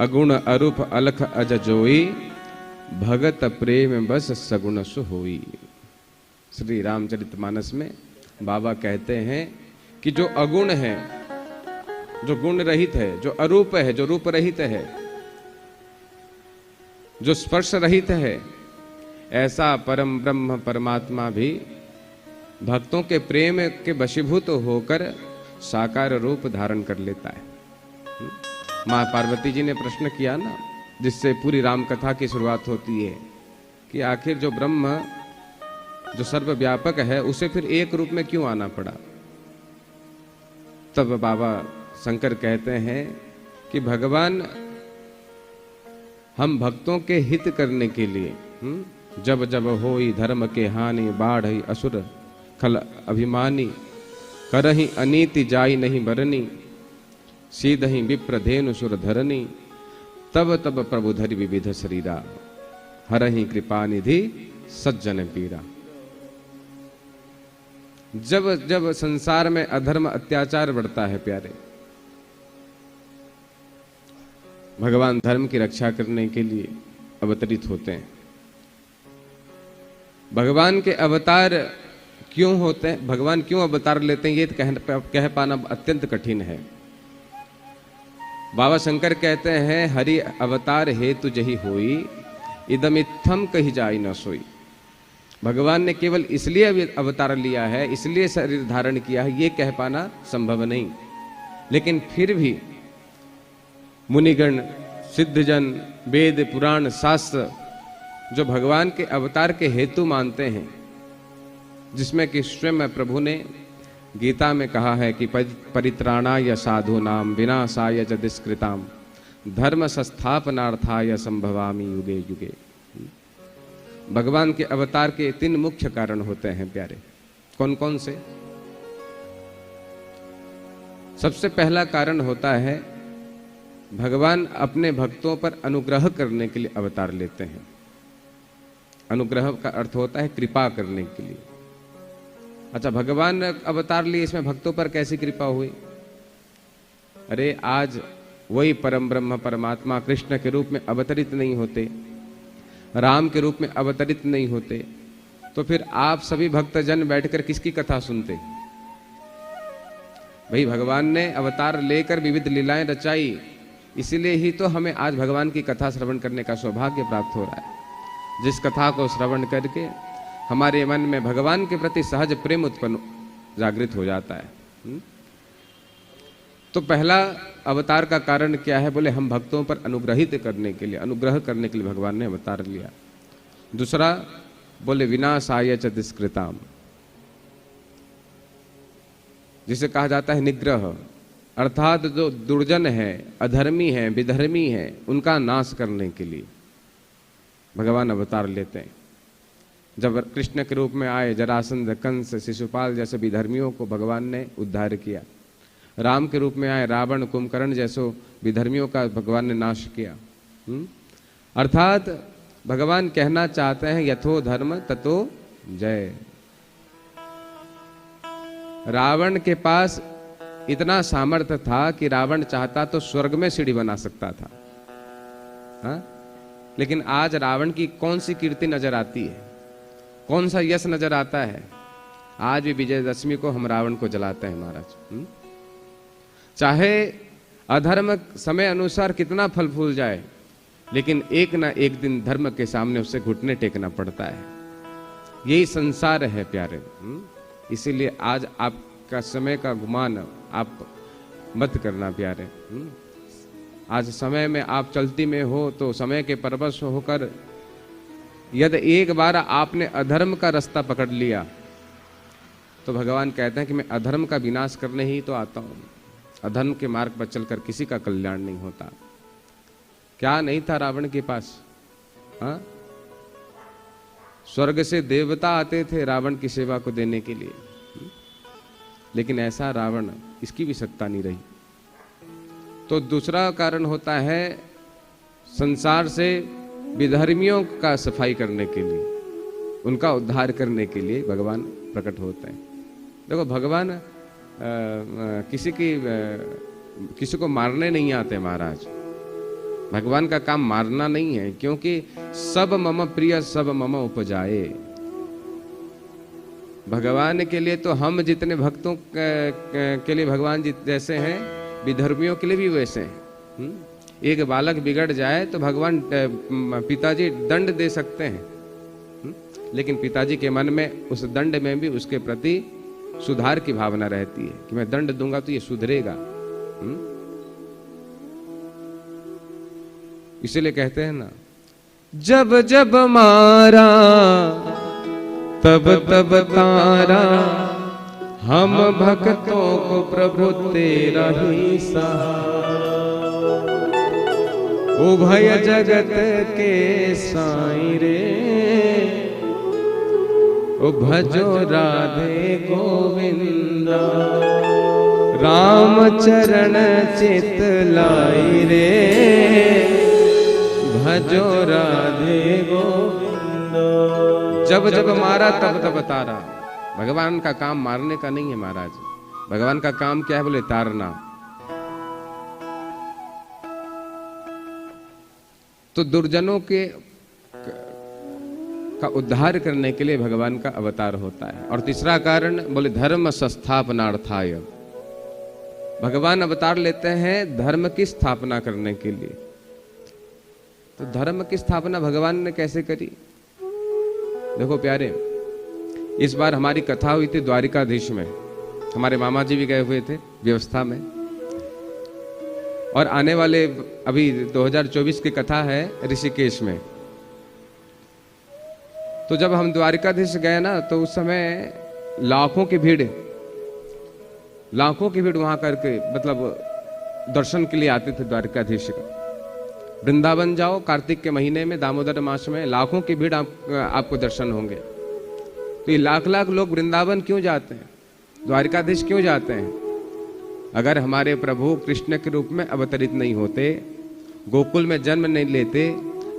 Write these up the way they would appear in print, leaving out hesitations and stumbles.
अगुण अरूप अलख अज जोई, भगत प्रेम बस सगुण सु होई। श्री रामचरितमानस में बाबा कहते हैं कि जो अगुण है, जो गुण रहित है, जो अरूप है, जो रूप रहित है, जो स्पर्श रहित है, ऐसा परम ब्रह्म परमात्मा भी भक्तों के प्रेम के वशीभूत होकर साकार रूप धारण कर लेता है। मां पार्वती जी ने प्रश्न किया ना, जिससे पूरी राम कथा की शुरुआत होती है कि आखिर जो ब्रह्म जो सर्वव्यापक है उसे फिर एक रूप में क्यों आना पड़ा। तब बाबा शंकर कहते हैं कि भगवान हम भक्तों के हित करने के लिए जब जब होई धर्म के हानि, बाढ़ असुर खल अभिमानी, करहि अनीति जाई नहीं बरनी, सीधहि विप्र धेनु सुर धरनी, तब तब प्रभु धरि विविध शरीरा, हरहि कृपा निधि सज्जन पीरा। जब जब संसार में अधर्म अत्याचार बढ़ता है प्यारे, भगवान धर्म की रक्षा करने के लिए अवतरित होते हैं। भगवान के अवतार क्यों होते हैं, भगवान क्यों अवतार लेते हैं, ये कह पाना अत्यंत कठिन है। बाबा शंकर कहते हैं हरि अवतार हेतु जही होई, इदमित्थम कही जाई न सोई। भगवान ने केवल इसलिए अवतार लिया है, इसलिए शरीर धारण किया है, ये कह पाना संभव नहीं। लेकिन फिर भी मुनिगण, सिद्धजन, वेद, पुराण, शास्त्र जो भगवान के अवतार के हेतु मानते हैं, जिसमें कि स्वयं प्रभु ने गीता में कहा है कि परित्राणाय साधूनाम विनाशाय च दुष्कृताम धर्म संस्थापनार्थाय संभवामि युगे युगे। भगवान के अवतार के 3 मुख्य कारण होते हैं प्यारे। कौन कौन से? सबसे पहला कारण होता है भगवान अपने भक्तों पर अनुग्रह करने के लिए अवतार लेते हैं। अनुग्रह का अर्थ होता है कृपा करने के लिए। अच्छा, भगवान ने अवतार लिए, इसमें भक्तों पर कैसी कृपा हुई? अरे आज वही परम ब्रह्म परमात्मा कृष्ण के रूप में अवतरित नहीं होते, राम के रूप में अवतरित नहीं होते, तो फिर आप सभी भक्तजन बैठकर किसकी कथा सुनते? भाई भगवान ने अवतार लेकर विविध लीलाएं रचाई, इसीलिए ही तो हमें आज भगवान की कथा श्रवण करने का सौभाग्य प्राप्त हो रहा है। जिस कथा को श्रवण करके हमारे मन में भगवान के प्रति सहज प्रेम उत्पन्न जागृत हो जाता है। तो पहला अवतार का कारण क्या है? बोले हम भक्तों पर अनुग्रहित करने के लिए, अनुग्रह करने के लिए भगवान ने अवतार लिया। दूसरा बोले विनाशाय च दुष्कृताम, जिसे कहा जाता है निग्रह, अर्थात जो दुर्जन है, अधर्मी है, विधर्मी है, उनका नाश करने के लिए भगवान अवतार लेते हैं। जब कृष्ण के रूप में आए, जरासंध, कंस, शिशुपाल जैसे विधर्मियों को भगवान ने उद्धार किया। राम के रूप में आए, रावण, कुंभकर्ण जैसे विधर्मियों का भगवान ने नाश किया। अर्थात भगवान कहना चाहते हैं यथो धर्म ततो जय। रावण के पास इतना सामर्थ्य था कि रावण चाहता तो स्वर्ग में सीढ़ी बना सकता था। हा? लेकिन आज रावण की कौन सी कीर्ति नजर आती है, कौन सा यश नजर आता है? आज भी विजयदशमी को हम रावण को जलाते हैं महाराज। चाहे अधर्म समय अनुसार कितना फल फूल जाए, लेकिन एक ना एक दिन धर्म के सामने उसे घुटने टेकना पड़ता है। यही संसार है प्यारे। इसीलिए आज आपका समय का गुमान आप मत करना प्यारे। आज समय में आप चलती में हो तो समय के परवश होकर यदि एक बार आपने अधर्म का रास्ता पकड़ लिया तो भगवान कहते हैं कि मैं अधर्म का विनाश करने ही तो आता हूं। अधर्म के मार्ग पर चलकर किसी का कल्याण नहीं होता। क्या नहीं था रावण के पास? हाँ, स्वर्ग से देवता आते थे रावण की सेवा को देने के लिए, लेकिन ऐसा रावण, इसकी भी सत्ता नहीं रही। तो दूसरा कारण होता है संसार से विधर्मियों का सफाई करने के लिए, उनका उद्धार करने के लिए भगवान प्रकट होते हैं। देखो भगवान किसी को मारने नहीं आते महाराज, भगवान का काम मारना नहीं है, क्योंकि सब मम प्रिय सब मम उपजाए। भगवान के लिए तो हम जितने भक्तों के लिए भगवान जैसे हैं, विधर्मियों के लिए भी वैसे हैं। एक बालक बिगड़ जाए तो भगवान पिताजी दंड दे सकते हैं, लेकिन पिताजी के मन में उस दंड में भी उसके प्रति सुधार की भावना रहती है कि मैं दंड दूंगा तो ये सुधरेगा। इसीलिए कहते हैं ना, जब जब मारा तब तब तारा, हम भक्तों को प्रभु तेरा ही सहारा। उभय जगत के साईं रे, ओ भजो राधे गोविंदा। राम चरण चित लाई रे, भजो राधे गोविंदा। जब जब मारा तब तब तारा। भगवान का काम मारने का नहीं है महाराज, भगवान का काम क्या है बोले तारना। तो दुर्जनों के का उद्धार करने के लिए भगवान का अवतार होता है। और तीसरा कारण बोले धर्म संस्थापनार्थाय। भगवान अवतार लेते हैं धर्म की स्थापना करने के लिए। तो धर्म की स्थापना भगवान ने कैसे करी? देखो प्यारे, इस बार हमारी कथा हुई थी द्वारिकाधीश में, हमारे मामा जी भी गए हुए थे व्यवस्था में। और आने वाले अभी 2024 की कथा है ऋषिकेश में। तो जब हम द्वारिकाधीश गए ना, तो उस समय लाखों की भीड़ वहां करके मतलब दर्शन के लिए आते थे द्वारिकाधीश का। वृंदावन जाओ कार्तिक के महीने में, दामोदर मास में लाखों की भीड़ आपको दर्शन होंगे। तो ये लाख लाख लोग वृंदावन क्यों जाते हैं, द्वारिकाधीश क्यों जाते हैं? अगर हमारे प्रभु कृष्ण के रूप में अवतरित नहीं होते, गोकुल में जन्म नहीं लेते,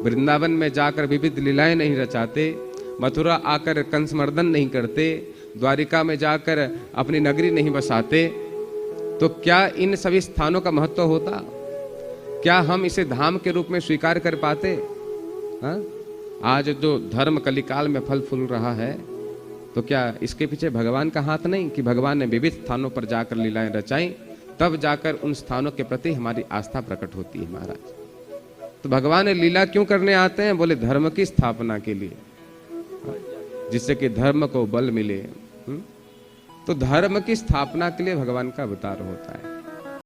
वृंदावन में जाकर विविध लीलाएं नहीं रचाते, मथुरा आकर कंसमर्दन नहीं करते, द्वारिका में जाकर अपनी नगरी नहीं बसाते, तो क्या इन सभी स्थानों का महत्व होता? क्या हम इसे धाम के रूप में स्वीकार कर पाते? हाँ? आज जो धर्म कलिकाल में फल फूल रहा है, तो क्या इसके पीछे भगवान का हाथ नहीं कि भगवान ने विविध स्थानों पर जाकर लीलाएं रचाई, तब जाकर उन स्थानों के प्रति हमारी आस्था प्रकट होती है महाराज। तो भगवान लीला क्यों करने आते हैं? बोले धर्म की स्थापना के लिए, जिससे कि धर्म को बल मिले। तो धर्म की स्थापना के लिए भगवान का अवतार होता है।